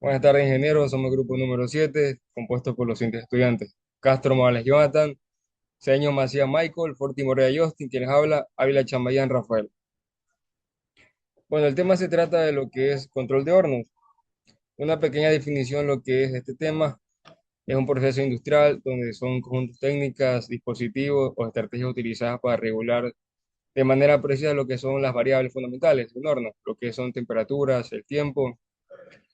Buenas tardes, ingenieros. Somos el grupo número 7, compuesto por los siguientes estudiantes: Castro Morales Jonathan, Señor Macías Michael, Forti Morea Justin, quienes habla, Ávila Chambayán Rafael. Bueno, el tema se trata de lo que es control de hornos. Una pequeña definición de lo que es este tema: es un proceso industrial donde son conjuntos técnicas, dispositivos o estrategias utilizadas para regular de manera precisa lo que son las variables fundamentales de un horno, lo que son temperaturas, el tiempo,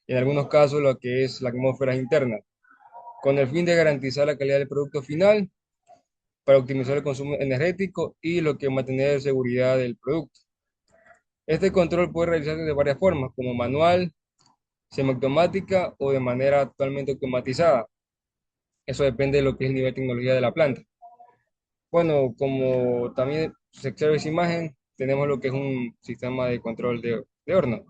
y en algunos casos lo que es la atmósfera interna, con el fin de garantizar la calidad del producto final para optimizar el consumo energético y lo que mantener seguridad del producto. Este control puede realizarse de varias formas, como manual, semiautomática o de manera totalmente automatizada. Eso depende de lo que es el nivel de tecnología de la planta. Bueno, como también se observa esa imagen, tenemos lo que es un sistema de control de horno.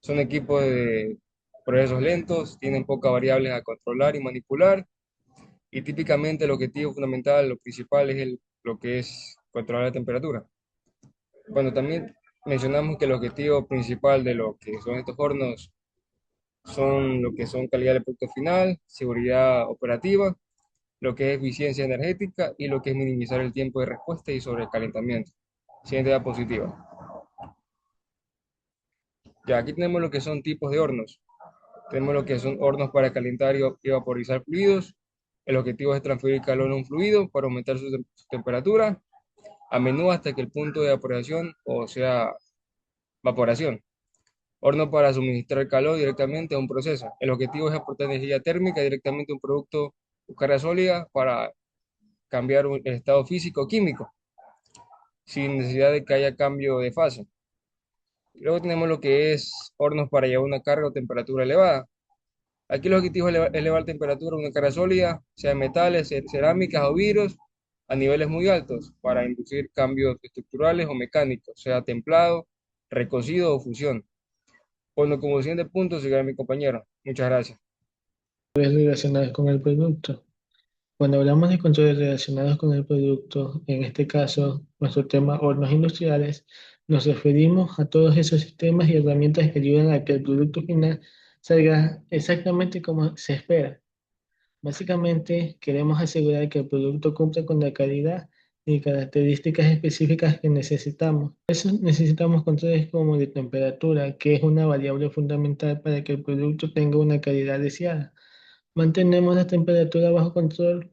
Son equipos de procesos lentos, tienen pocas variables a controlar y manipular, y típicamente el objetivo fundamental, lo principal es lo que es controlar la temperatura. Bueno, también mencionamos que el objetivo principal de lo que son estos hornos son lo que son calidad de producto final, seguridad operativa, lo que es eficiencia energética y lo que es minimizar el tiempo de respuesta y sobrecalentamiento. Siguiente diapositiva. Ya aquí tenemos lo que son tipos de hornos. Tenemos lo que son hornos para calentar y vaporizar fluidos. El objetivo es transferir calor a un fluido para aumentar su temperatura, a menudo hasta que el punto de evaporación, o sea, evaporación. Horno para suministrar calor directamente a un proceso. El objetivo es aportar energía térmica directamente a un producto o carga sólida para cambiar el estado físico o químico, sin necesidad de que haya cambio de fase. Luego tenemos lo que es hornos para llevar una carga o temperatura elevada. Aquí el objetivo es elevar temperatura de una carga sólida, sea de metales, cerámicas o vidrios, a niveles muy altos para inducir cambios estructurales o mecánicos, sea templado, recocido o fusión. Bueno, como siguiente punto, sigue mi compañero. Muchas gracias. Relacionados con el producto. Cuando hablamos de controles relacionados con el producto, en este caso, nuestro tema hornos industriales, nos referimos a todos esos sistemas y herramientas que ayudan a que el producto final salga exactamente como se espera. Básicamente, queremos asegurar que el producto cumpla con la calidad y características específicas que necesitamos. Por eso necesitamos controles como de temperatura, que es una variable fundamental para que el producto tenga una calidad deseada. Mantenemos la temperatura bajo control,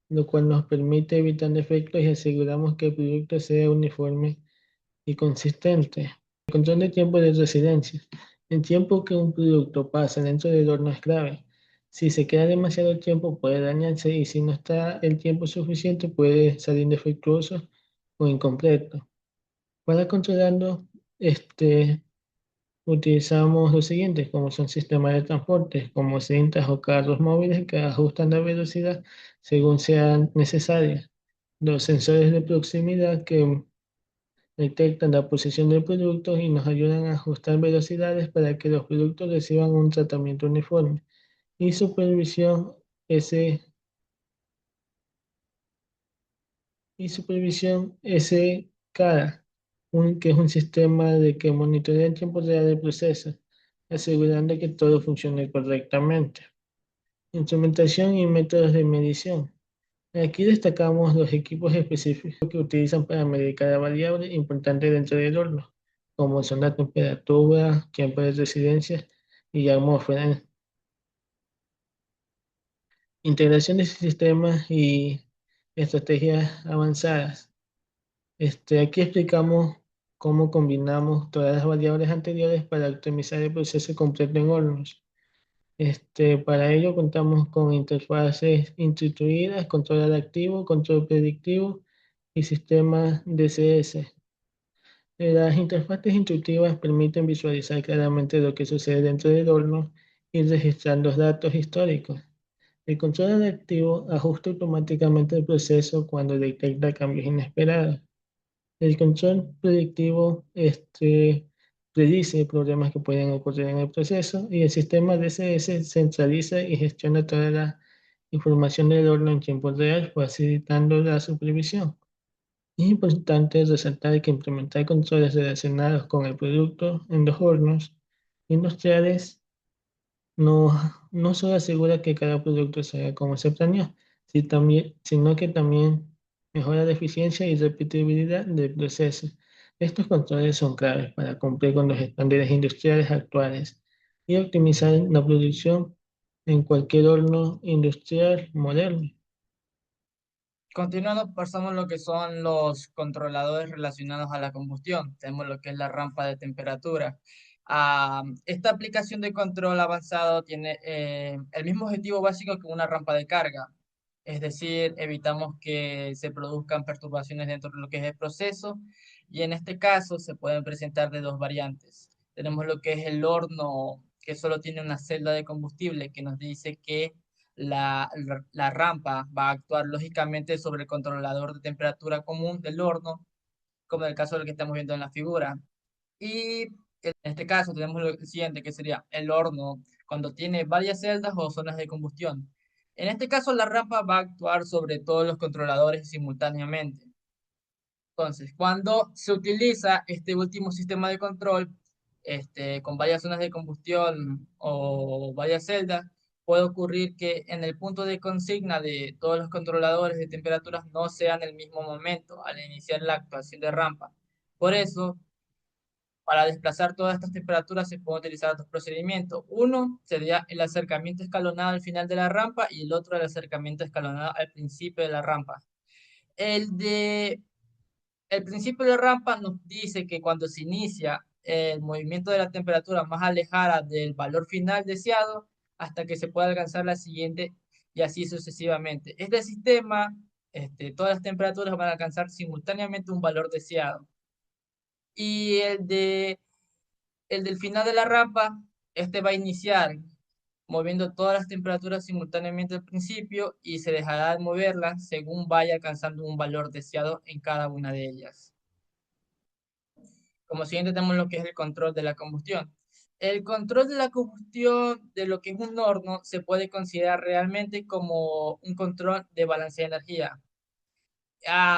lo cual nos permite evitar defectos y aseguramos que el producto sea uniforme y consistente. El control de tiempo de residencia. El tiempo que un producto pasa dentro del horno es clave. Si se queda demasiado tiempo puede dañarse y si no está el tiempo suficiente puede salir defectuoso o incompleto. Para controlarlo, utilizamos los siguientes, como son sistemas de transporte, como cintas o carros móviles que ajustan la velocidad según sea necesaria. Los sensores de proximidad que detectan la posición del producto y nos ayudan a ajustar velocidades para que los productos reciban un tratamiento uniforme. Y supervisión S supervisión SCADA, que es un sistema de que monitorea en tiempo real el proceso, asegurando que todo funcione correctamente. Instrumentación y métodos de medición. Aquí destacamos los equipos específicos que utilizan para medir cada variable importante dentro del horno, como son la temperatura, tiempo de residencia y atmósfera. Integración de sistemas y estrategias avanzadas. Aquí explicamos cómo combinamos todas las variables anteriores para optimizar el proceso completo en hornos. Para ello contamos con interfaces instituidas, control adaptivo, control predictivo y sistemas DCS. Las interfaces intuitivas permiten visualizar claramente lo que sucede dentro del horno y registrar los datos históricos. El control adaptivo ajusta automáticamente el proceso cuando detecta cambios inesperados. El control predictivo predice problemas que pueden ocurrir en el proceso y el sistema DCS centraliza y gestiona toda la información del horno en tiempo real, facilitando la supervisión. Es importante resaltar que implementar controles relacionados con el producto en los hornos industriales no, no solo asegura que cada producto se haga como se planeó, sino que también mejora la eficiencia y repetibilidad del proceso. Estos controles son claves para cumplir con los estándares industriales actuales y optimizar la producción en cualquier horno industrial moderno. Continuando, pasamos lo que son los controladores relacionados a la combustión. Tenemos lo que es la rampa de temperatura. Esta aplicación de control avanzado tiene el mismo objetivo básico que una rampa de carga. Es decir, evitamos que se produzcan perturbaciones dentro de lo que es el proceso y en este caso se pueden presentar de dos variantes. Tenemos lo que es el horno que solo tiene una celda de combustible que nos dice que la rampa va a actuar lógicamente sobre el controlador de temperatura común del horno, como en el caso del que estamos viendo en la figura. Y en este caso tenemos lo siguiente, que sería el horno cuando tiene varias celdas o zonas de combustión. En este caso, la rampa va a actuar sobre todos los controladores simultáneamente. Entonces, cuando se utiliza este último sistema de control, con varias zonas de combustión o varias celdas, puede ocurrir que en el punto de consigna de todos los controladores de temperaturas no sea en el mismo momento al iniciar la actuación de rampa. Por eso, para desplazar todas estas temperaturas se pueden utilizar dos procedimientos. Uno sería el acercamiento escalonado al final de la rampa y el otro el acercamiento escalonado al principio de la rampa. El de el principio de rampa nos dice que cuando se inicia el movimiento de la temperatura más alejada del valor final deseado hasta que se pueda alcanzar la siguiente y así sucesivamente. Este sistema, todas las temperaturas van a alcanzar simultáneamente un valor deseado. Y el del final de la rampa, este va a iniciar moviendo todas las temperaturas simultáneamente al principio y se dejará de moverlas según vaya alcanzando un valor deseado en cada una de ellas. Como siguiente tenemos lo que es el control de la combustión. El control de la combustión de lo que es un horno se puede considerar realmente como un control de balance de energía.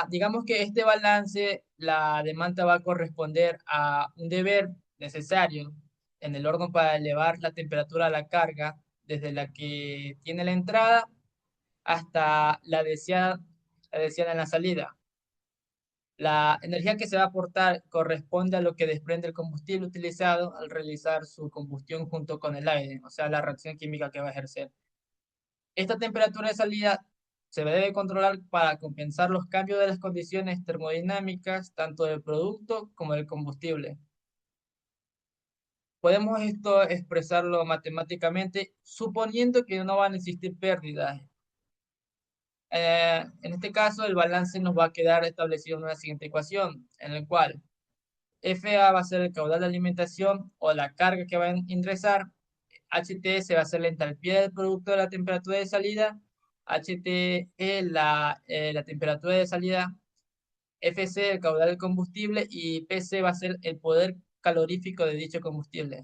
Digamos que este balance, la demanda va a corresponder a un deber necesario en el horno para elevar la temperatura a la carga desde la que tiene la entrada hasta la deseada en la salida. La energía que se va a aportar corresponde a lo que desprende el combustible utilizado al realizar su combustión junto con el aire, o sea, la reacción química que va a ejercer. Esta temperatura de salida se debe controlar para compensar los cambios de las condiciones termodinámicas, tanto del producto como del combustible. Podemos esto expresarlo matemáticamente suponiendo que no van a existir pérdidas. En este caso, el balance nos va a quedar establecido en una siguiente ecuación, en la cual FA va a ser el caudal de alimentación o la carga que va a ingresar. HTS va a ser la entalpía del producto de la temperatura de salida. HTE la temperatura de salida. FC el caudal del combustible y PC va a ser el poder calorífico de dicho combustible.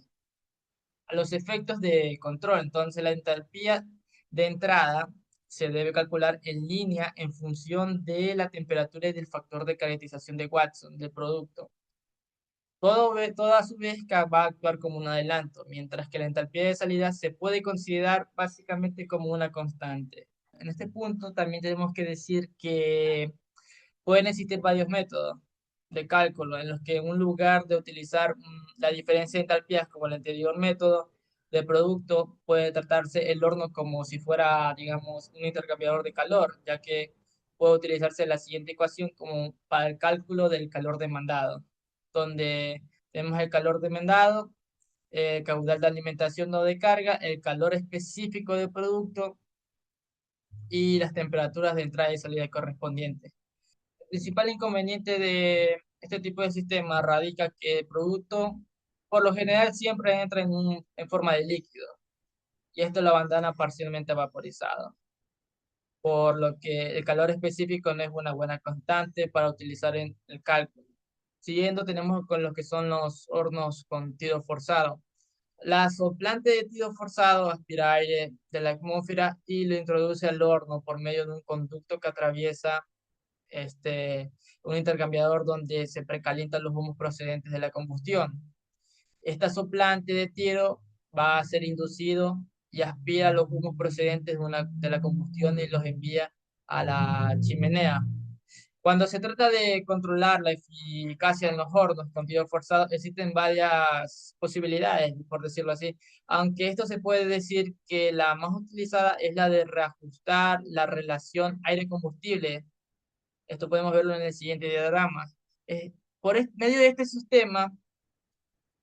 A los efectos de control, entonces la entalpía de entrada se debe calcular en línea en función de la temperatura y del factor de calentización de Watson del producto. Todo a su vez va a actuar como un adelanto, mientras que la entalpía de salida se puede considerar básicamente como una constante. En este punto también tenemos que decir que pueden existir varios métodos de cálculo en los que en un lugar de utilizar la diferencia de entalpías como el anterior método de producto puede tratarse el horno como si fuera, digamos, un intercambiador de calor, ya que puede utilizarse la siguiente ecuación como para el cálculo del calor demandado, donde tenemos el calor demandado, caudal de alimentación no de carga, el calor específico del producto y las temperaturas de entrada y salida correspondientes. El principal inconveniente de este tipo de sistema radica que el producto por lo general siempre entra en forma de líquido y esto lo abandona parcialmente vaporizado, por lo que el calor específico no es una buena constante para utilizar en el cálculo. Siguiendo tenemos con lo que son los hornos con tiro forzado. La soplante de tiro forzado aspira aire de la atmósfera y lo introduce al horno por medio de un conducto que atraviesa este, un intercambiador donde se precalientan los humos procedentes de la combustión. Esta soplante de tiro va a ser inducido y aspira los humos procedentes de la combustión y los envía a la chimenea. Cuando se trata de controlar la eficacia en los hornos con tiro forzado, existen varias posibilidades, por decirlo así, aunque esto se puede decir que la más utilizada es la de reajustar la relación aire-combustible. Esto podemos verlo en el siguiente diagrama. Medio de este sistema,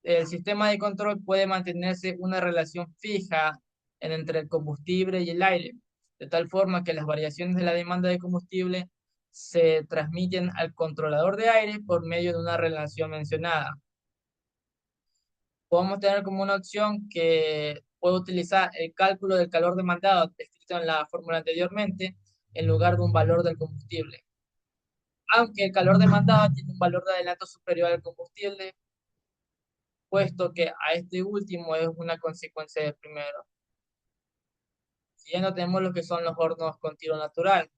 el sistema de control puede mantenerse una relación fija entre el combustible y el aire, de tal forma que las variaciones de la demanda de combustible se transmiten al controlador de aire por medio de una relación mencionada. Podemos tener como una opción que puede utilizar el cálculo del calor demandado descrito en la fórmula anteriormente en lugar de un valor del combustible. Aunque el calor demandado tiene un valor de adelanto superior al combustible, puesto que a este último es una consecuencia del primero. Siguiendo tenemos lo que son los hornos con tiro natural.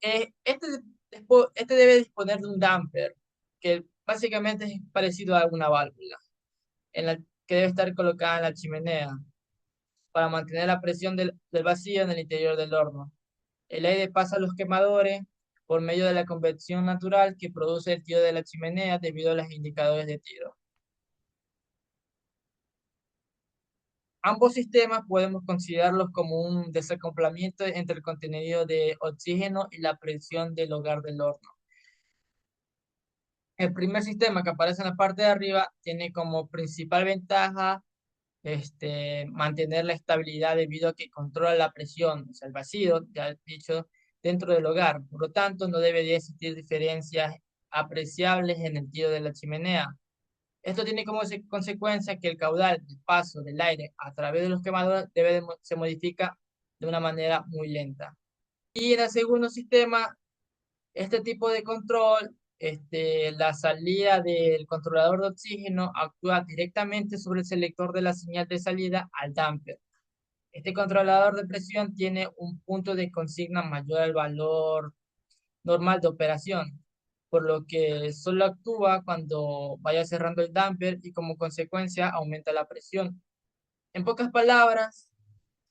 Este debe disponer de un damper, que básicamente es parecido a una válvula, que debe estar colocada en la chimenea para mantener la presión del vacío en el interior del horno. El aire pasa a los quemadores por medio de la convección natural que produce el tiro de la chimenea debido a los indicadores de tiro. Ambos sistemas podemos considerarlos como un desacoplamiento entre el contenido de oxígeno y la presión del hogar del horno. El primer sistema que aparece en la parte de arriba tiene como principal ventaja mantener la estabilidad debido a que controla la presión, o sea, el vacío, ya dicho, dentro del hogar. Por lo tanto, no debe de existir diferencias apreciables en el tiro de la chimenea. Esto tiene como consecuencia que el caudal de paso del aire a través de los quemadores se modifica de una manera muy lenta. Y en el segundo sistema, este tipo de control, la salida del controlador de oxígeno actúa directamente sobre el selector de la señal de salida al damper. Este controlador de presión tiene un punto de consigna mayor al valor normal de operación, por lo que solo actúa cuando vaya cerrando el damper y como consecuencia aumenta la presión. En pocas palabras,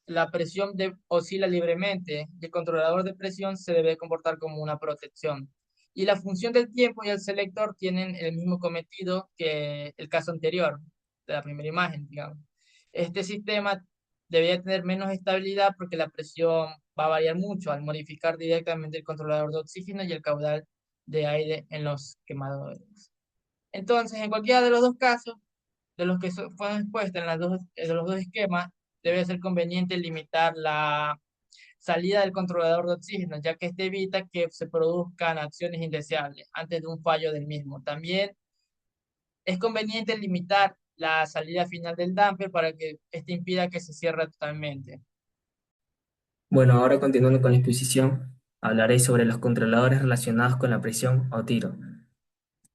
la presión oscila libremente y el controlador de presión se debe comportar como una protección. Y la función del tiempo y el selector tienen el mismo cometido que el caso anterior, de la primera imagen, digamos. Este sistema debería tener menos estabilidad porque la presión va a variar mucho al modificar directamente el controlador de oxígeno y el caudal de aire en los quemadores. Entonces, en cualquiera de los dos casos, de los que fueron expuestos en los dos esquemas, debe ser conveniente limitar la salida del controlador de oxígeno, ya que este evita que se produzcan acciones indeseables antes de un fallo del mismo. También es conveniente limitar la salida final del damper para que este impida que se cierre totalmente. Bueno, ahora continuando con la exposición, hablaré sobre los controladores relacionados con la presión o tiro.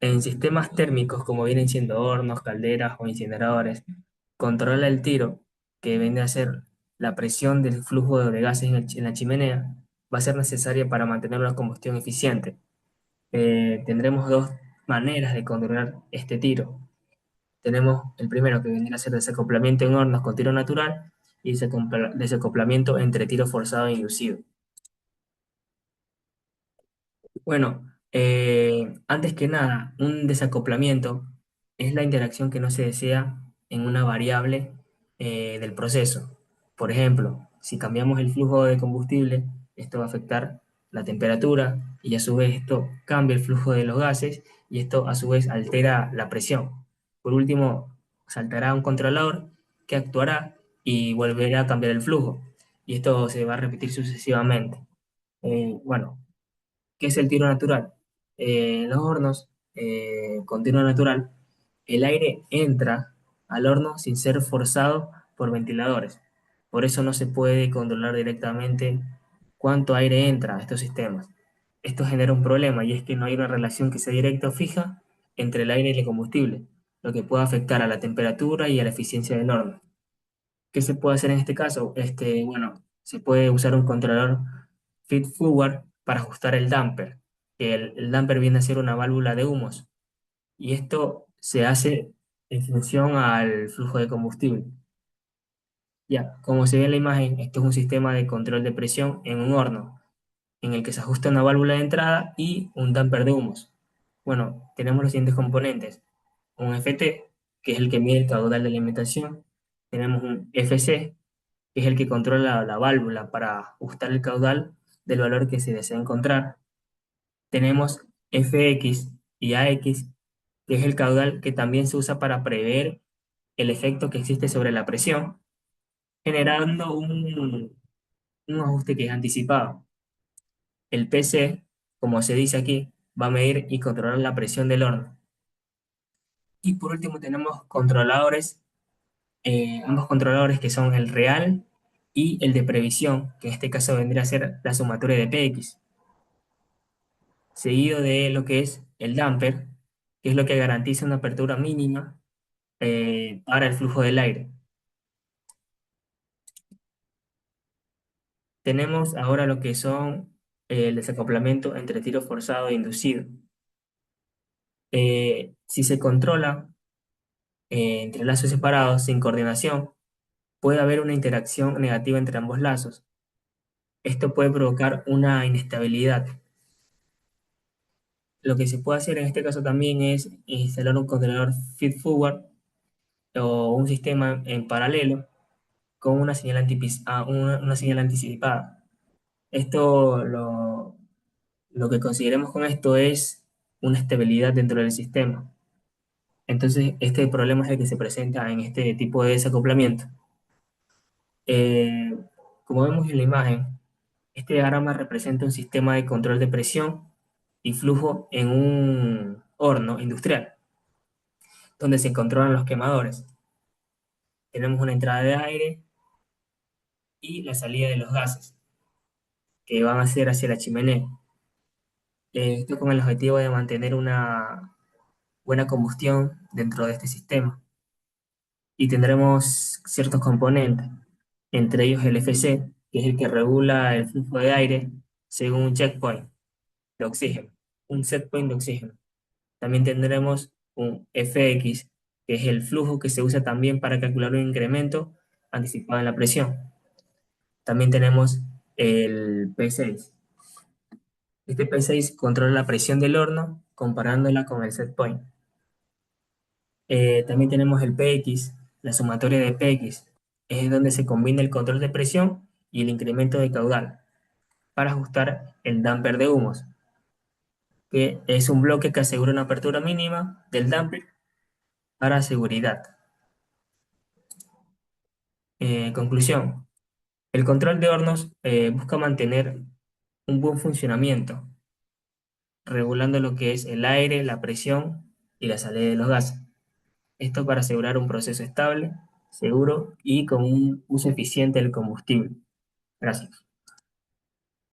En sistemas térmicos, como vienen siendo hornos, calderas o incineradores, controla el tiro, que viene a ser la presión del flujo de gases en la chimenea, va a ser necesaria para mantener una combustión eficiente. Tendremos dos maneras de controlar este tiro. Tenemos el primero, que vendría a ser desacoplamiento en hornos con tiro natural, y desacoplamiento entre tiro forzado e inducido. Bueno, antes que nada, un desacoplamiento es la interacción que no se desea en una variable del proceso. Por ejemplo, si cambiamos el flujo de combustible, esto va a afectar la temperatura y a su vez esto cambia el flujo de los gases y esto a su vez altera la presión. Por último, saltará un controlador que actuará y volverá a cambiar el flujo y esto se va a repetir sucesivamente. Bueno, ¿qué es el tiro natural? En los hornos con tiro natural, el aire entra al horno sin ser forzado por ventiladores. Por eso no se puede controlar directamente cuánto aire entra a estos sistemas. Esto genera un problema y es que no hay una relación que sea directa o fija entre el aire y el combustible, lo que puede afectar a la temperatura y a la eficiencia del horno. ¿Qué se puede hacer en este caso? Bueno, se puede usar un controlador feed forward para ajustar el damper. El damper viene a ser una válvula de humos y esto se hace en función al flujo de combustible. Ya, como se ve en la imagen, esto es un sistema de control de presión en un horno, en el que se ajusta una válvula de entrada y un damper de humos. Bueno, tenemos los siguientes componentes. Un FT, que es el que mide el caudal de alimentación. Tenemos un FC, que es el que controla la válvula para ajustar el caudal del valor que se desea encontrar. Tenemos FX y AX, que es el caudal que también se usa para prever el efecto que existe sobre la presión, generando un ajuste que es anticipado. El PC, como se dice aquí, va a medir y controlar la presión del horno. Y por último tenemos controladores, ambos controladores que son el real y el de previsión, que en este caso vendría a ser la sumatoria de PX, seguido de lo que es el damper, que es lo que garantiza una apertura mínima para el flujo del aire. Tenemos ahora lo que son el desacoplamiento entre tiro forzado e inducido. Si se controla entre lazos separados sin coordinación, puede haber una interacción negativa entre ambos lazos. Esto puede provocar una inestabilidad. Lo que se puede hacer en este caso también es instalar un controlador feed-forward o un sistema en paralelo con una señal anticipada. Esto lo que consideremos con esto es una estabilidad dentro del sistema. Entonces, este problema es el que se presenta en este tipo de desacoplamiento. Eh, Como vemos en la imagen, este diagrama representa un sistema de control de presión y flujo en un horno industrial, donde se controlan los quemadores. Tenemos una entrada de aire y la salida de los gases, que van a ser hacia la chimenea. Esto con el objetivo de mantener una buena combustión dentro de este sistema. Y tendremos ciertos componentes, entre ellos el FC, que es el que regula el flujo de aire según un checkpoint de oxígeno, un set point de oxígeno. También tendremos un FX, que es el flujo que se usa también para calcular un incremento anticipado en la presión. También tenemos el P6. Este P6 controla la presión del horno comparándola con el set point. También tenemos el PX, la sumatoria de PX, es donde se combina el control de presión y el incremento de caudal para ajustar el damper de humos, que es un bloque que asegura una apertura mínima del damper para seguridad. Conclusión. El control de hornos busca mantener un buen funcionamiento, regulando lo que es el aire, la presión y la salida de los gases. Esto para asegurar un proceso estable, seguro y con un uso eficiente del combustible. Gracias.